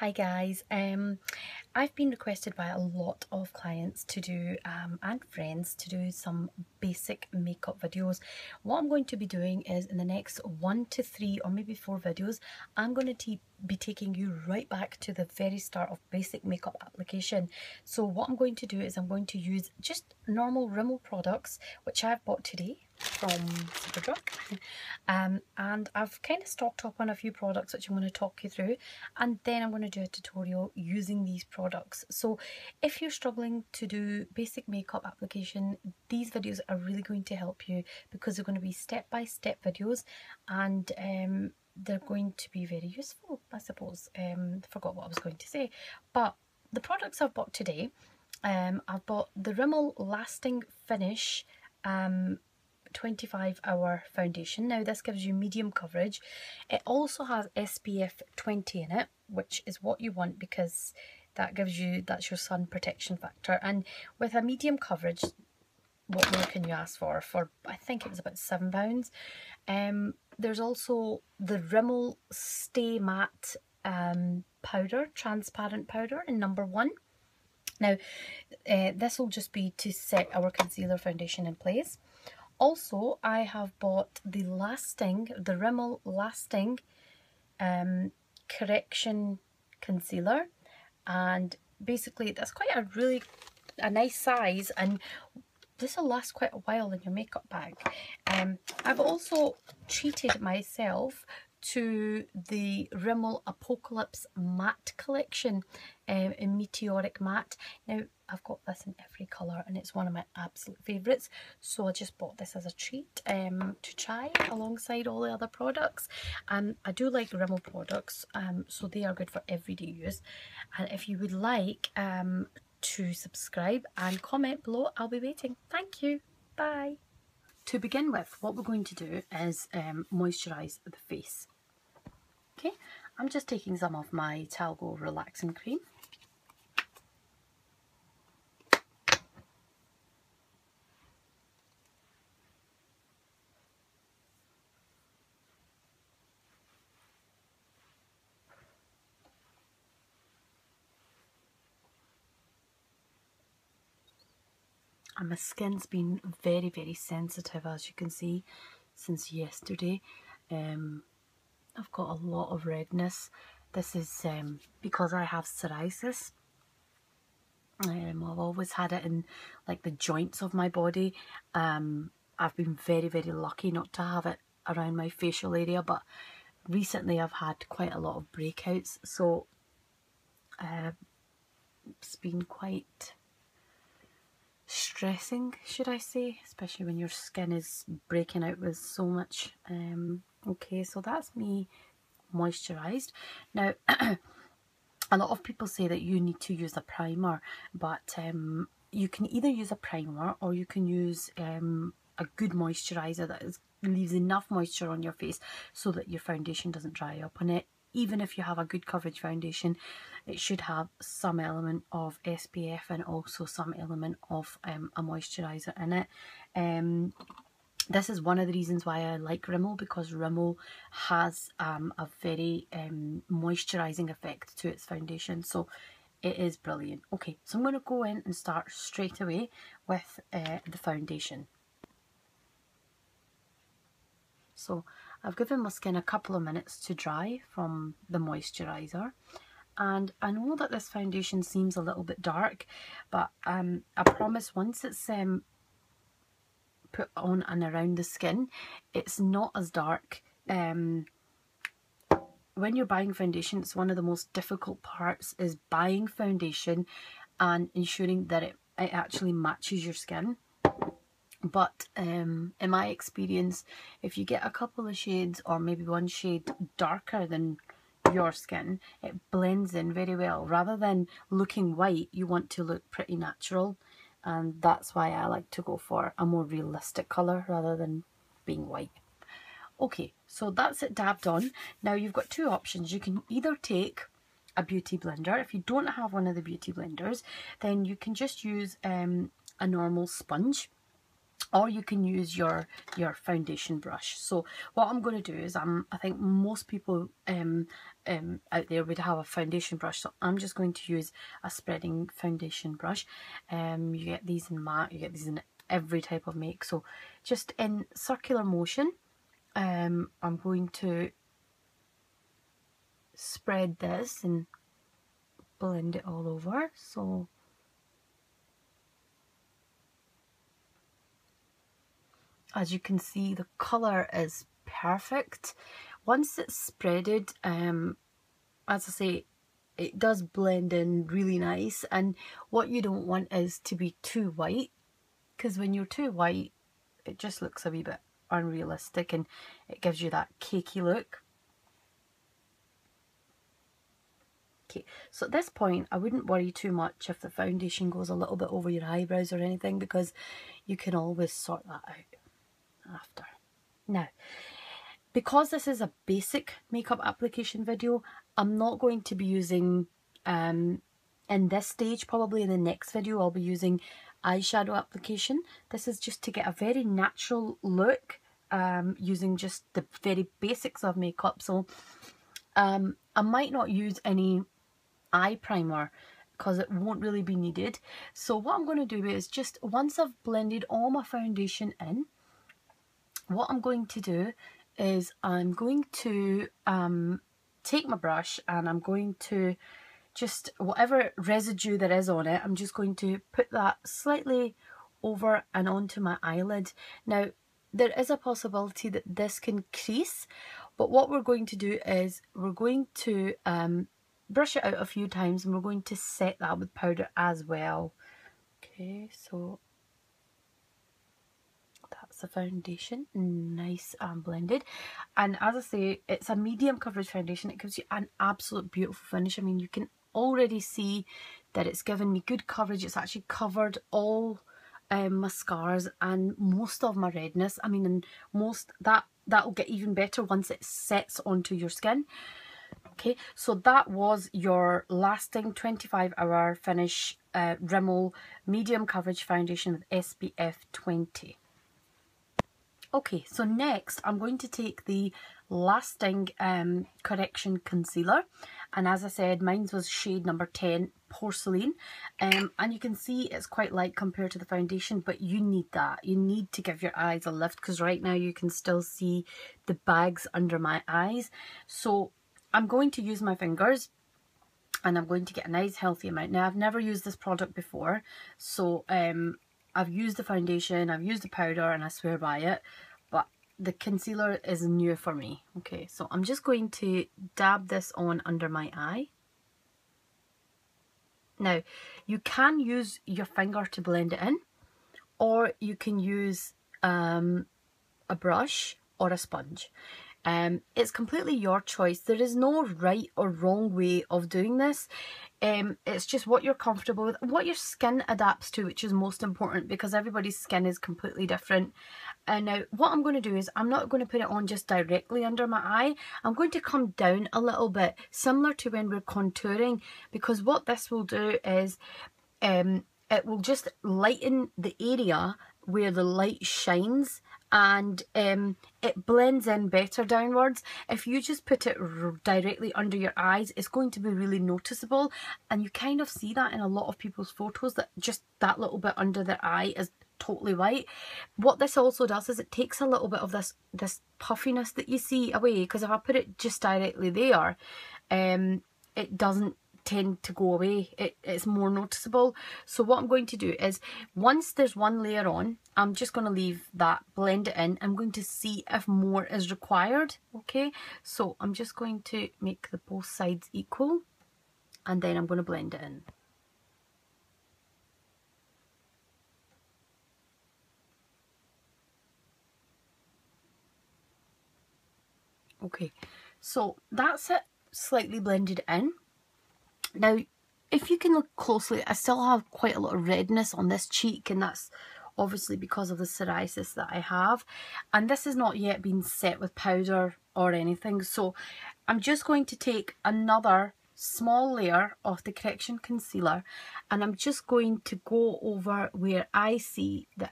Hi guys, I've been requested by a lot of clients to do and friends to do some basic makeup videos. What I'm going to be doing is in the next 1 to 3 or maybe 4 videos, I'm going to be taking you right back to the very start of basic makeup application. So what I'm going to do is I'm going to use just normal Rimmel products, which I've bought today from Superdrug. And I've kind of stocked up on a few products which I'm going to talk you through, and then I'm going to do a tutorial using these products. So if you're struggling to do basic makeup application, these videos are really going to help you because they're going to be step-by-step videos, and they're going to be very useful, I suppose. Forgot what I was going to say, but the products I've bought today, I've bought the Rimmel Lasting Finish 25-hour foundation. Now this gives you medium coverage. It also has SPF 20 in it, which is what you want because that's your sun protection factor. And with a medium coverage, what more can you ask for I think it was about £7. There's also the Rimmel Stay Matte powder, transparent powder in number 1. Now this will just be to set our concealer foundation in place. Also, I have bought the Rimmel Lasting Correction Concealer, and basically that's quite a nice size, and this will last quite a while in your makeup bag. I've also treated myself to the Rimmel Apocalypse Matte Collection in Meteoric Matte. Now I've got this in every colour and it's one of my absolute favourites, so I just bought this as a treat to try alongside all the other products. I do like Rimmel products, so they are good for everyday use. And if you would like to subscribe and comment below, I'll be waiting. Thank you. Bye. To begin with, what we're going to do is moisturise the face. Okay, I'm just taking some of my Talgo Relaxing Cream. And my skin's been very, very sensitive, as you can see, since yesterday. I've got a lot of redness. This is because I have psoriasis. I've always had it in like the joints of my body. I've been very, very lucky not to have it around my facial area, but recently I've had quite a lot of breakouts, so it's been quite stressing, should I say, especially when your skin is breaking out with so much. Okay, so that's me moisturized. Now a lot of people say that you need to use a primer, but you can either use a primer or you can use a good moisturizer that leaves enough moisture on your face so that your foundation doesn't dry up on it. Even if you have a good coverage foundation, it should have some element of SPF and also some element of a moisturizer in it. This is one of the reasons why I like Rimmel, because Rimmel has a very moisturising effect to its foundation, so it is brilliant. Okay, so I'm going to go in and start straight away with the foundation. So I've given my skin a couple of minutes to dry from the moisturiser, and I know that this foundation seems a little bit dark, but I promise once it's put on and around the skin, it's not as dark. When you're buying foundation, it's one of the most difficult parts, is buying foundation and ensuring that it actually matches your skin. But in my experience, if you get a couple of shades or maybe one shade darker than your skin, it blends in very well. Rather than looking white, you want to look pretty natural, and that's why I like to go for a more realistic colour rather than being white. Okay, so that's it dabbed on. Now you've got two options. You can either take a beauty blender. If you don't have one of the beauty blenders, then you can just use a normal sponge, or you can use your foundation brush. So what I'm going to do is I think most people out there would have a foundation brush, so I'm just going to use a spreading foundation brush. You get these in matte, you get these in every type of make, so just in circular motion, I'm going to spread this and blend it all over. So as you can see, the colour is perfect. Once it's spreaded, as I say, it does blend in really nice, and what you don't want is to be too white, because when you're too white it just looks a wee bit unrealistic and it gives you that cakey look. Okay, so at this point I wouldn't worry too much if the foundation goes a little bit over your eyebrows or anything, because you can always sort that out after. Now, because this is a basic makeup application video, I'm not going to be using, in this stage, probably in the next video, I'll be using eyeshadow application. This is just to get a very natural look, using just the very basics of makeup. So I might not use any eye primer because it won't really be needed. So what I'm going to do is just, once I've blended all my foundation in, what I'm going to do is I'm going to take my brush and I'm going to just, whatever residue there is on it, I'm just going to put that slightly over and onto my eyelid. Now, there is a possibility that this can crease, but what we're going to do is we're going to brush it out a few times and we're going to set that with powder as well. Okay, so that's the foundation, nice and blended. And as I say, it's a medium coverage foundation. It gives you an absolute beautiful finish. I mean, you can already see that it's given me good coverage. It's actually covered all my scars and most of my redness. I mean, and that'll get even better once it sets onto your skin. Okay, so that was your lasting 25-hour finish Rimmel medium coverage foundation with SPF 20. Okay, so next I'm going to take the lasting correction concealer, and as I said, mine was shade number 10 porcelain, and you can see it's quite light compared to the foundation, but you need that. You need to give your eyes a lift, because right now you can still see the bags under my eyes. So I'm going to use my fingers and I'm going to get a nice healthy amount. Now, I've never used this product before, so I've used the foundation, I've used the powder, and I swear by it, but the concealer is new for me. Okay, so I'm just going to dab this on under my eye. Now, you can use your finger to blend it in, or you can use a brush or a sponge. It's completely your choice. There is no right or wrong way of doing this. It's just what you're comfortable with, what your skin adapts to, which is most important, because everybody's skin is completely different. And now what I'm going to do is I'm not going to put it on just directly under my eye. I'm going to come down a little bit, similar to when we're contouring, because what this will do is it will just lighten the area where the light shines, and it blends in better downwards. If you just put it directly under your eyes, it's going to be really noticeable, and you kind of see that in a lot of people's photos, that just that little bit under their eye is totally white. What this also does is it takes a little bit of this puffiness that you see away, because if I put it just directly there, it doesn't tend to go away. It's more noticeable. So what I'm going to do is, once there's one layer on, I'm just going to leave that, blend it in. I'm going to see if more is required. Okay, so I'm just going to make the both sides equal, and then I'm going to blend it in. Okay, so that's it, slightly blended in. Now, if you can look closely, I still have quite a lot of redness on this cheek, and that's obviously because of the psoriasis that I have. And this has not yet been set with powder or anything. So I'm just going to take another small layer of the correction concealer, and I'm just going to go over where I see the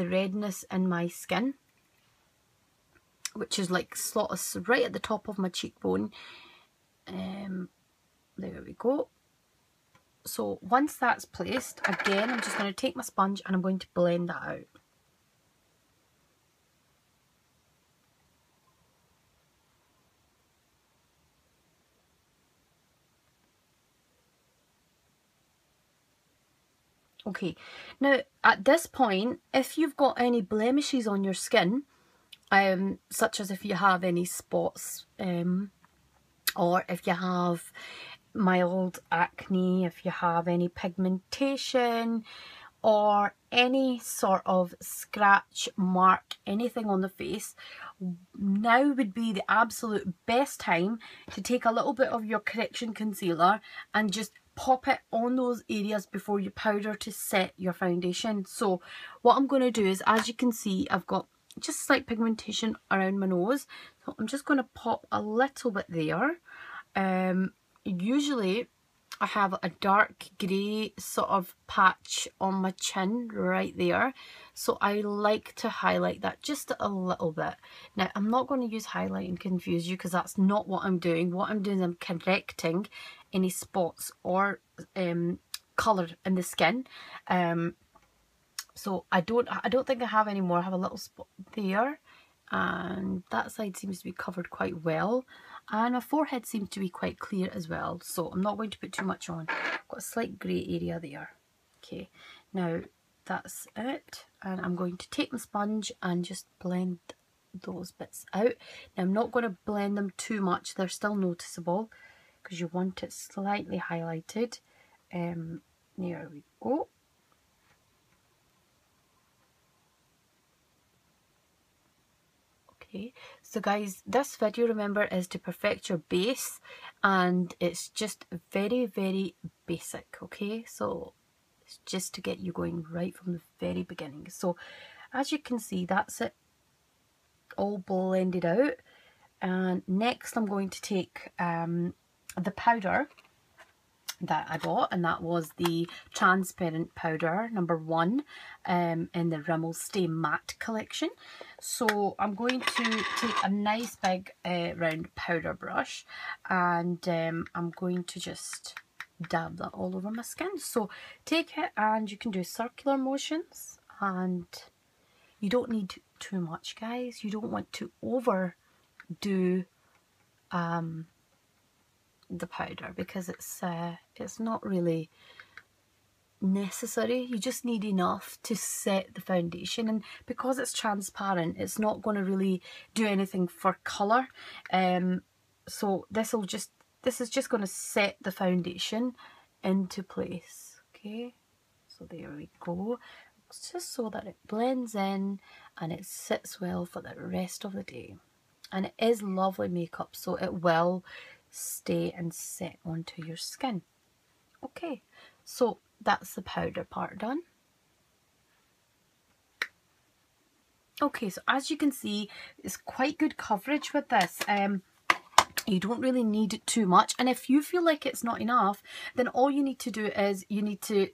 redness in my skin, which is like sort of right at the top of my cheekbone. There we go. So once that's placed, again, I'm just going to take my sponge and I'm going to blend that out. Okay, now at this point, if you've got any blemishes on your skin, such as if you have any spots, or if you have mild acne, if you have any pigmentation, or any sort of scratch, mark, anything on the face, now would be the absolute best time to take a little bit of your correction concealer and just pop it on those areas before you powder to set your foundation. So what I'm going to do is, as you can see, I've got just slight pigmentation around my nose, so I'm just going to pop a little bit there. Usually I have a dark grey sort of patch on my chin right there, so I like to highlight that just a little bit. Now I'm not going to use highlight and confuse you, because that's not what I'm doing. What I'm doing is I'm correcting any spots or colour in the skin. So I don't think I have any more. I have a little spot there, and that side seems to be covered quite well, and my forehead seems to be quite clear as well, so I'm not going to put too much on. I've got a slight grey area there. Okay, now that's it, and I'm going to take my sponge and just blend those bits out. Now I'm not going to blend them too much, they're still noticeable because you want it slightly highlighted. There we go. So guys, this video, remember, is to perfect your base, and it's just very, very basic, okay? So it's just to get you going right from the very beginning. So as you can see, that's it all blended out, and next I'm going to take the powder that I bought, and that was the transparent powder number 1 in the Rimmel Stay Matte collection. So I'm going to take a nice big round powder brush, and I'm going to just dab that all over my skin. So take it, and you can do circular motions, and you don't need too much, guys. You don't want to overdo the powder, because it's not really necessary. You just need enough to set the foundation, and because it's transparent, it's not going to really do anything for colour. So this is just going to set the foundation into place. Okay, so there we go. It's just so that it blends in and it sits well for the rest of the day. And it is lovely makeup, so it will stay and set onto your skin. Okay, so that's the powder part done. Okay, so as you can see, it's quite good coverage with this. You don't really need too much, and if you feel like it's not enough, then all you need to do is you need to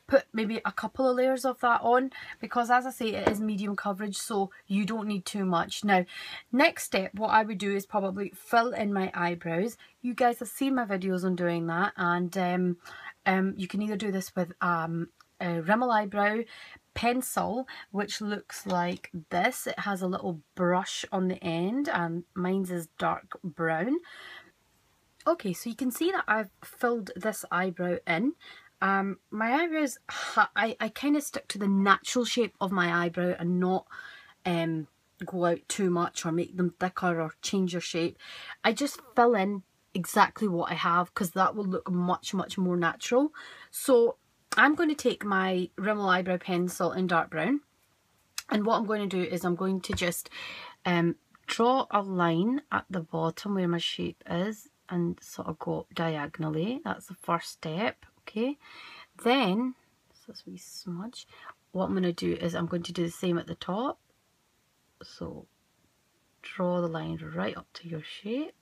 put maybe a couple of layers of that on, because as I say, it is medium coverage, so you don't need too much. Now, next step, what I would do is probably fill in my eyebrows. You guys have seen my videos on doing that, and you can either do this with a Rimmel eyebrow pencil, which looks like this. It has a little brush on the end, and mine's is dark brown. Okay, so you can see that I've filled this eyebrow in. My eyebrows, I kind of stick to the natural shape of my eyebrow and not go out too much or make them thicker or change your shape. I just fill in exactly what I have, because that will look much, much more natural. So I'm going to take my Rimmel eyebrow pencil in dark brown, and what I'm going to do is I'm going to just draw a line at the bottom where my shape is and sort of go diagonally. That's the first step, okay? Then, so this wee smudge, what I'm going to do is I'm going to do the same at the top. So draw the line right up to your shape,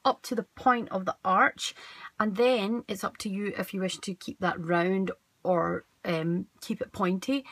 up to the point of the arch, and then it's up to you if you wish to keep that round or keep it pointy.